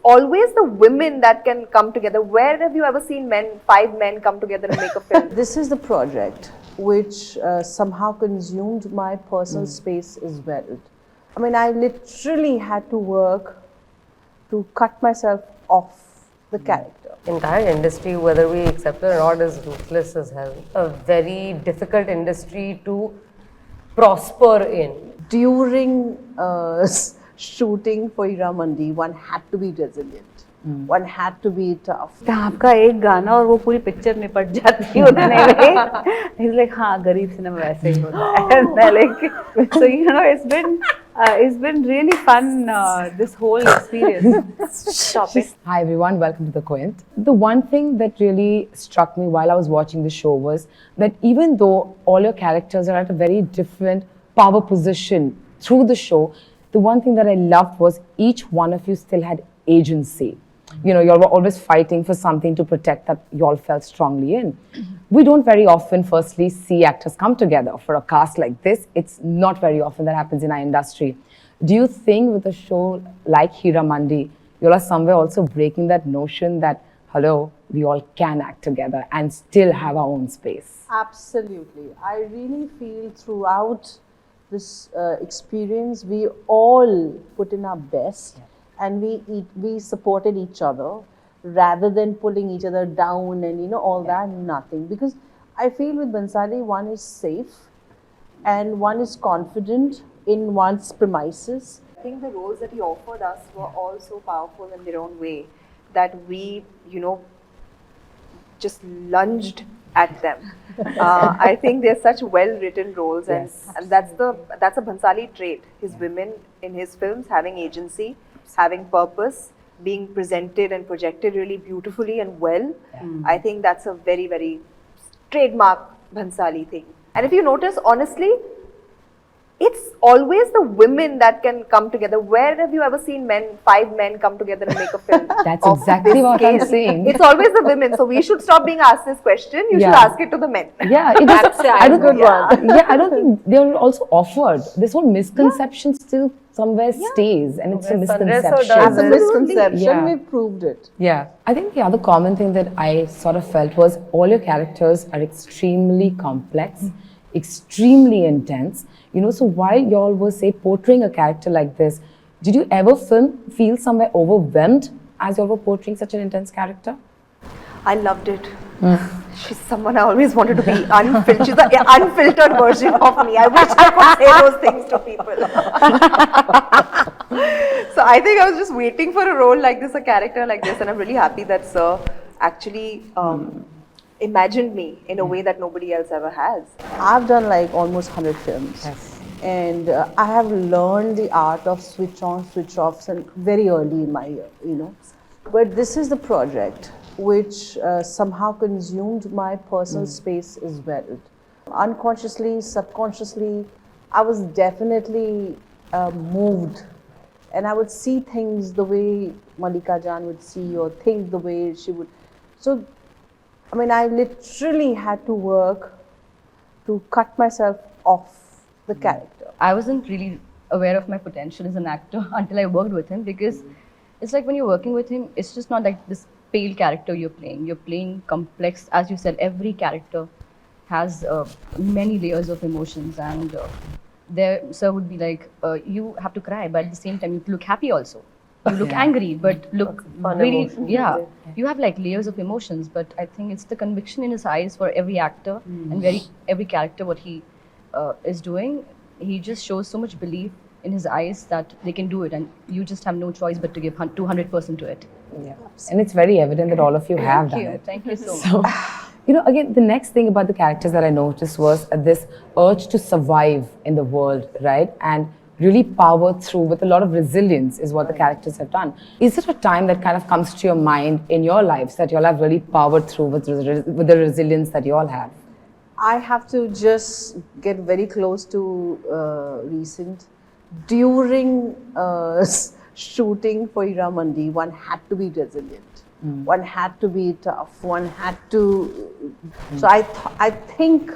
always the women that can come together. Where have you ever seen five men come together and make a film? This is the project which somehow consumed my personal space as well. I mean, I literally had to work to cut myself off the character. Entire industry, whether we accept it or not, is ruthless as hell. A very difficult industry to prosper in. During shooting for Heeramandi, one had to be resilient. One had to be tough. आपका एक गाना और वो पूरी picture निपट जाती है उतने में. He's like, हाँ गरीब सिनेमा वैसे ही होता है. And like, so you know, it's been really fun this whole experience. Topic. Hi everyone, welcome to the Quint. The one thing that really struck me while I was watching the show was that even though all your characters are at a very different power position through the show, the one thing that I loved was each one of you still had agency. You know, you all were always fighting for something to protect that you all felt strongly in. We don't very often, firstly, see actors come together for a cast like this. It's not very often that happens in our industry. Do you think with a show like Heeramandi, you all are somewhere also breaking that notion that, hello, we all can act together and still have our own space? Absolutely. I really feel throughout this experience, we all put in our best. And we supported each other rather than pulling each other down and you know all that, nothing. Because I feel with Bhansali, one is safe and one is confident in one's premises. I think the roles that he offered us were all so powerful in their own way that we, you know, just lunged at them. I think they're such well-written roles, and that's a Bhansali trait. His women in his films having agency, having purpose, being presented and projected really beautifully and well. I think that's a very, very trademark Bhansali thing. And if you notice, honestly, it's always the women that can come together. Where have you ever seen five men come together and make a film? That's exactly what I'm saying. It's always the women. So we should stop being asked this question. You should ask it to the men. Yeah, I don't think they're also offered. This whole misconception still somewhere stays, and it's a misconception. It's a misconception. We proved it. Yeah, I think the other common thing that I sort of felt was all your characters are extremely complex, extremely intense. You know, so while y'all were, say, portraying a character like this, did you ever feel somewhere overwhelmed as y'all were portraying such an intense character? I loved it. She's someone I always wanted to be unfiltered. She's the unfiltered version of me. I wish I could say those things to people. So I think I was just waiting for a role like this, a character like this, and I'm really happy that Sir actually imagined me in a way that nobody else ever has. I've done like almost 100 films. And I have learned the art of switch on, switch off and very early in my year, you know. But this is the project which somehow consumed my personal space as well. Unconsciously, subconsciously, I was definitely moved. And I would see things the way Malika Jan would see, or think the way she would. So, I mean, I literally had to work to cut myself off the character. I wasn't really aware of my potential as an actor until I worked with him, because it's like when you're working with him, it's just not like this pale character you're playing. You're playing complex, as you said, every character has many layers of emotions, and there Sir would be like, you have to cry, but at the same time you look happy also. You look angry, but look really, you have like layers of emotions. But I think it's the conviction in his eyes for every actor and every character what he is doing. He just shows so much belief in his eyes that they can do it, and you just have no choice but to give 200% to it. Yeah, and it's very evident that all of you have done it. Thank you so much. You know, again, the next thing about the characters that I noticed was this urge to survive in the world, right? And really power through with a lot of resilience is what the characters have done. Is there a time that kind of comes to your mind in your lives that you all have really powered through with the resilience that you all have? I have to just get very close to recent. During shooting for Heeramandi, one had to be resilient. One had to be tough. One had to. So I think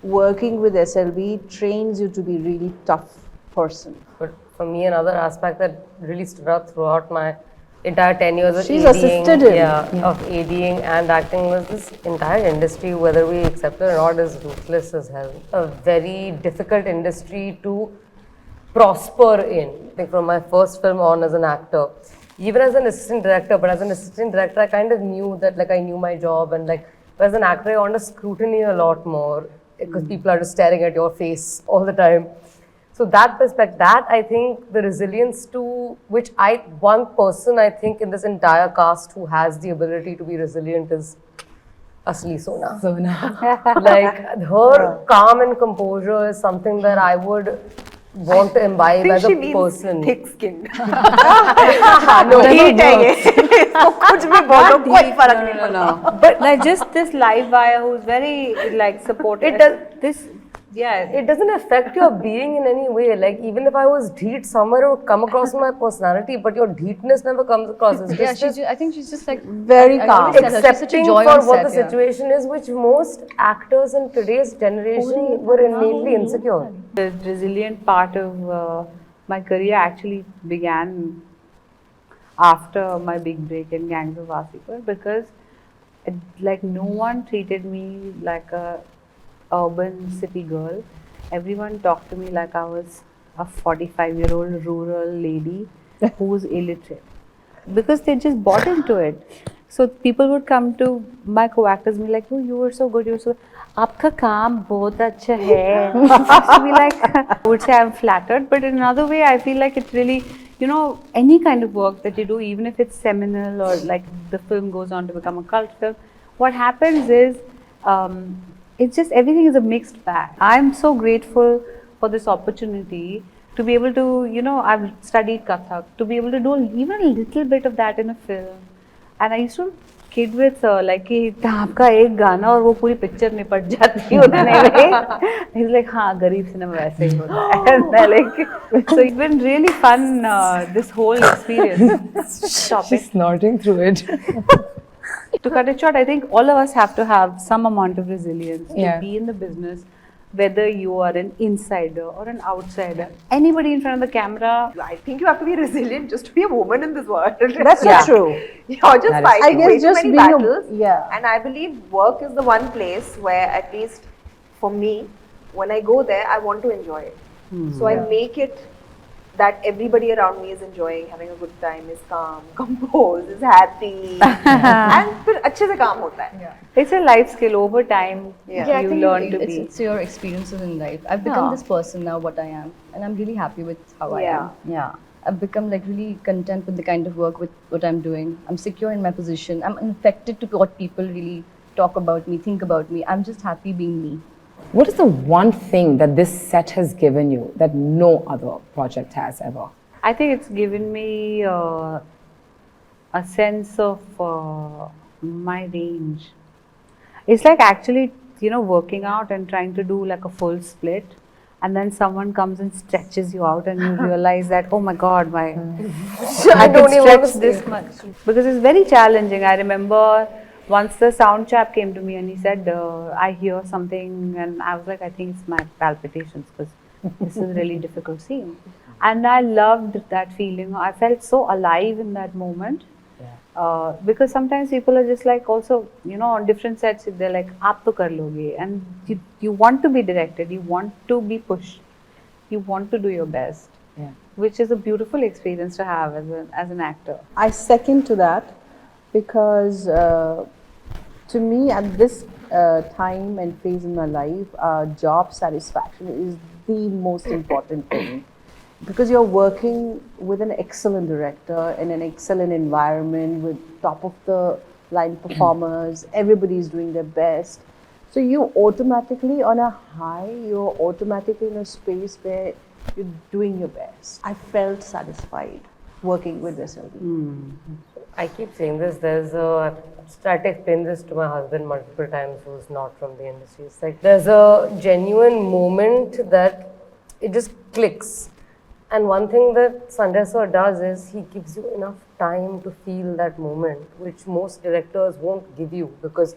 working with SLB trains you to be really tough person. But for me, another aspect that really stood out throughout my entire 10 years of She's ADing, assisted him. of ADing and acting, was this entire industry, whether we accept it or not, is ruthless as hell. A very difficult industry to prosper in. I think from my first film on as an actor, even as an assistant director, but as an assistant director, I kind of knew that, like, I knew my job, and like, but as an actor, you're under scrutiny a lot more because people are just staring at your face all the time. So that perspective, that I think the resilience to which one person I think in this entire cast who has the ability to be resilient is Asli Sona. Like her calm and composure is something that I would want to imbibe as a person. Thick-skinned. No, heat है ये. इसको कुछ भी बोलो कोई फर्क नहीं पड़ता. But like just this live wire who's very like supportive. It does. This, yeah. It doesn't affect your being in any way. Like, even if I was dheet somewhere, it would come across in my personality, but your dheetness never comes across. It's Yeah, just I think she's just like Very I calm. always tell her, she's such a accepting joy for on what the set, yeah. situation is, which most actors in today's generation were innately insecure. The resilient part of my career actually began after my big break in Gangs of Wasseypur, because like no one treated me like a urban city girl. Everyone talked to me like I was a 45-year-old rural lady who was illiterate, because they just bought into it. So people would come to my co-actors and be like, "Oh, you were so good, you were so. Aapka kaam bahut acha hai." To be like, I would say I'm flattered, but in another way, I feel like it really, you know, any kind of work that you do, even if it's seminal or like the film goes on to become a cult film, what happens is, it's just everything is a mixed bag. I'm so grateful for this opportunity to be able to, you know, I've studied Kathak, to be able to do even a little bit of that in a film. And I used to kid with like कि आपका एक गाना और वो पूरी picture निपट जाती है उतने में. He's like, हाँ गरीब सिनेमा वैसे ही होता है. And I like, so it's been really fun this whole experience. Stop it. She's snorting through it. To cut it short, I think all of us have to have some amount of resilience Yeah. to be in the business, whether you are an insider or an outsider. Anybody in front of the camera, I think you have to be resilient just to be a woman in this world. That's Yeah. true. You're just That is fighting true. I way guess too just many being a- battles. yeah. And I believe work is the one place where, at least for me, when I go there, I want to enjoy it. So I make it that everybody around me is enjoying, having a good time, is calm, composed, is happy, and फिर अच्छे से काम होता है. it's a life skill. Over time, Yeah. Yeah, I you think learn to it's, be. it's your experiences in life. I've become Yeah. this person now, what I am, and I'm really happy with how I Yeah. am. Yeah, I've become like really content with the kind of work with what I'm doing. I'm secure in my position. I'm infected to what people really talk about me, think about me. I'm just happy being me. What is the one thing that this set has given you that no other project has ever? I think it's given me a sense of my range. It's like actually, you know, working out and trying to do like a full split, and then someone comes and stretches you out, and you realize that, oh my God, I can don't even want to stretch this much, because it's very challenging. I remember once the sound chap came to me and he said, I hear something, and I was like, I think it's my palpitations, because this is a really difficult scene. And I loved that feeling. I felt so alive in that moment. Because sometimes people are just like, also, you know, on different sets, they're like, aap to kar loge. And you want to be directed, you want to be pushed, you want to do your best. Yeah. Which is a beautiful experience to have as an actor. I second to that, because to me at this time and phase in my life, job satisfaction is the most important thing, because you're working with an excellent director in an excellent environment with top of the line performers, everybody is doing their best. So you automatically on a high, you're automatically in a space where you're doing your best. I felt satisfied working with SLB. I keep saying this. I've tried to explain this to my husband multiple times, who's not from the industry. It's like there's a genuine moment that it just clicks. And one thing that Sanjay sir does is he gives you enough time to feel that moment, which most directors won't give you because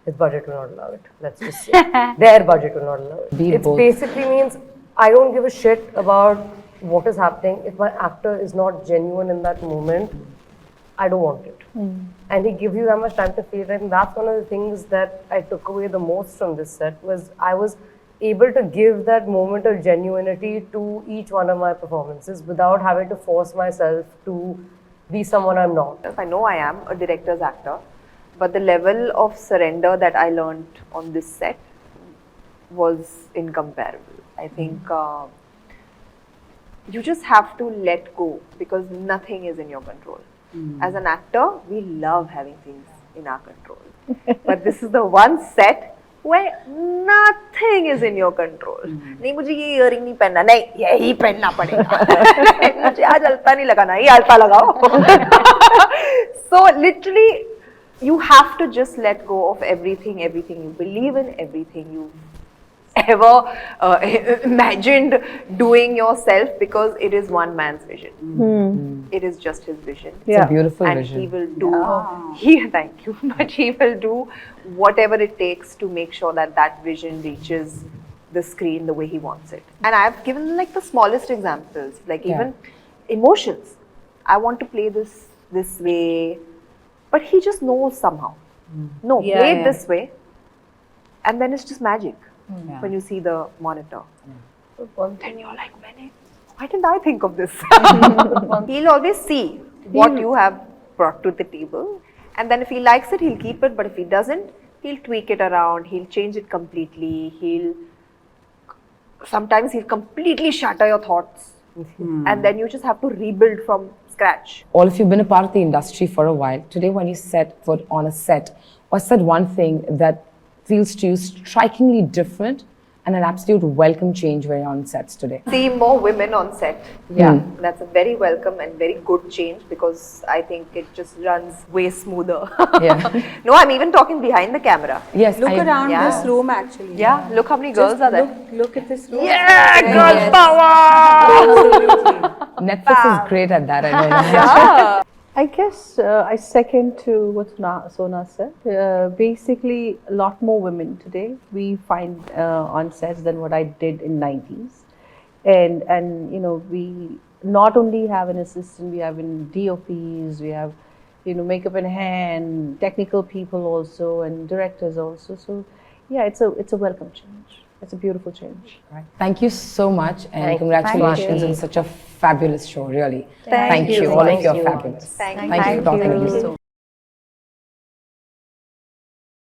his budget will not allow it. Let's just say their budget will not allow it. It basically means I don't give a shit about what is happening. If my actor is not genuine in that moment, I don't want it. And he gives you that much time to feel it. And that's one of the things that I took away the most from this set, was I was able to give that moment of genuinity to each one of my performances without having to force myself to be someone I'm not. I know I am a director's actor, but the level of surrender that I learned on this set was incomparable. I think you just have to let go, because nothing is in your control. As an actor, we love having things in our control. But this is the one set where nothing is in your control. नहीं मुझे ये earring नहीं पहनना, नहीं यही पहनना पड़ेगा. मुझे आज अल्ता नहीं लगाना, ये अल्ता लगाओ. So literally, you have to just let go of everything you believe in, everything you ever imagined doing yourself, because it is one man's vision. It is just his vision. It's a beautiful And vision. he will do, thank you, but he will do whatever it takes to make sure that that vision reaches the screen the way he wants it. And I've given like the smallest examples, like even emotions. I want to play this way, but he just knows somehow. No, play it this way, and then it's just magic. When you see the monitor. Then you're like, why didn't I think of this? He'll always see what you have brought to the table, and then if he likes it, he'll keep it, but if he doesn't, he'll tweak it around, he'll change it completely, sometimes he'll completely shatter your thoughts, and then you just have to rebuild from scratch. All of you have been a part of the industry for a while. Today, when you set foot on a set, or said one thing that feels to you strikingly different and an absolute welcome change when you're on sets today? See more women on set. Yeah, that's a very welcome and very good change, because I think it just runs way smoother. No, I'm even talking behind the camera. Yes. Look around this room actually. Yeah, look how many girls are there. Look at this room. Yeah, girl power! Netflix is great at that, I know. I guess I second to what Sona said. Basically, a lot more women today we find on sets than what I did in 90s. And you know, we not only have an assistant, we have in DOPs, we have, you know, makeup and hair, and technical people also, and directors also. So yeah, it's a welcome change. It's a beautiful change. Right. Thank you so much, and congratulations on such a fabulous show, really. Thank you. All of you are fabulous. Thank Thank you for talking to me.